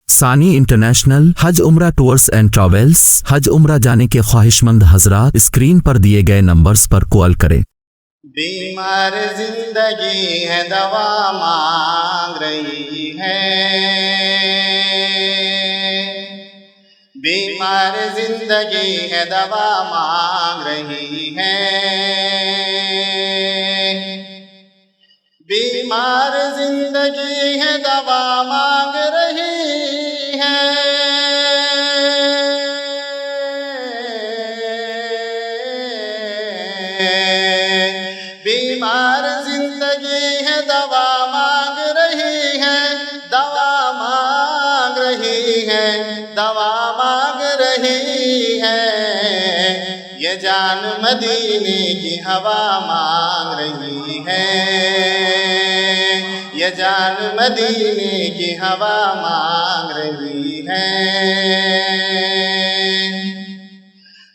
ثانی انٹرنیشنل حج عمرہ tours and travels. حج عمرہ جانے کے خواہش مند حضرات اسکرین پر دیے گئے نمبرز پر کال کریں۔ بیمار زندگی ہے دوا مانگ رہی ہے، بیمار زندگی ہے دوا مانگ رہی ہے، بیمار زندگی ہے دوا مانگ رہی ہے، بیمار زندگی ہے دوا مانگ رہی ہے، دوا مانگ رہی ہے، دوا مانگ رہی ہے، یہ جان مدینے کی ہوا مانگ رہی ہے، یہ جان مدینے کی ہوا مانگ رہی ہے۔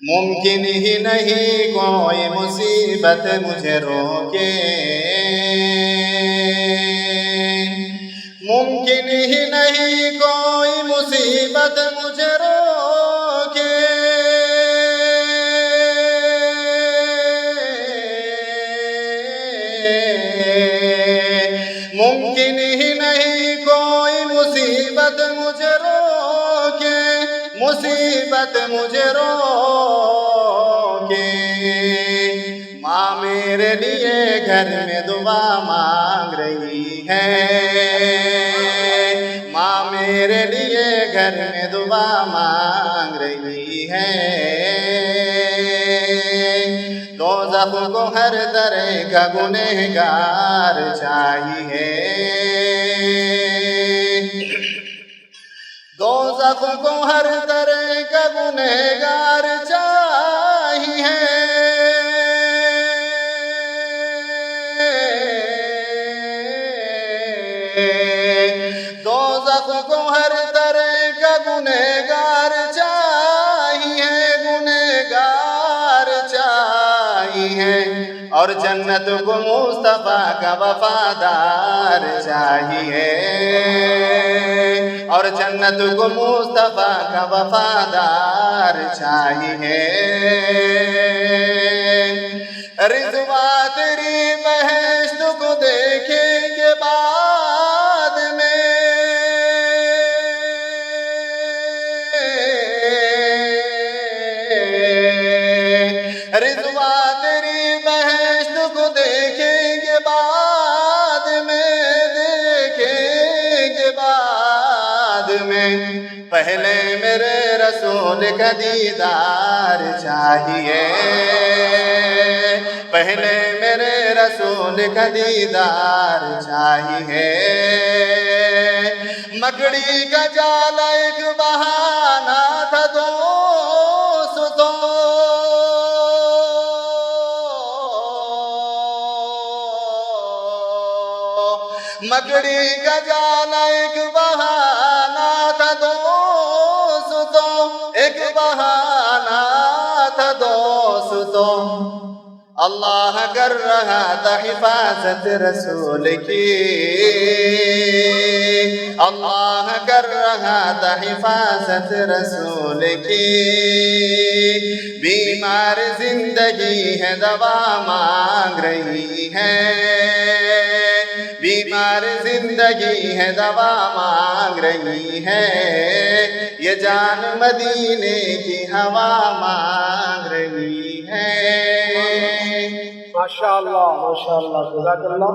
ممکن ہی نہیں کوئی مصیبت مجھے روکے، ممکن ہی نہیں کوئی مصیبت مجھے روکے، ممکن ہی نہیں کوئی مصیبت مجھے روکے، مصیبت مجھے روکے۔ ماں میرے لیے گھر میں دعا مانگ رہی ہے، ماں میرے لیے گھر میں دعا مانگ رہی ہے، دوزخ کو ہر طرح کا گنہگار چاہیے، دوزخ کو ہر طرح کا گنہگار چاہیے، دوزخ کو ہر طرح کا گنہگار چاہیے، گنہگار چاہیے، اور جنت کو مصطفیٰ کا وفادار چاہیے، اور جنت کو مصطفیٰ کا وفادار چاہیے۔ رضوان تیری بہشت کو دیکھیں گے بعد میں، رضوان تیری بہشت کو دیکھیں گے بعد میں، دیکھیں گے بعد میں، پہلے میرے رسول کا دیدار چاہیے، پہلے میرے رسول کا دیدار چاہیے۔ مکڑی کا جال ایک بہانہ تھا دوستو، مکڑی کا جال ایک بہانہ تھا دوستو، ایک بہانہ تھا دوستو، اللہ کر رہا تھا حفاظت رسول کی، اللہ کر رہا تھا حفاظت رسول کی، بیمار زندگی ہے دوا مانگ رہی ہے، بیمار زندگی ہے دوا مانگ رہی ہے، یہ جان مدینے کی ہوا مانگ رہی ہے۔ ماشاءاللہ ماشاءاللہ، جزاک اللہ۔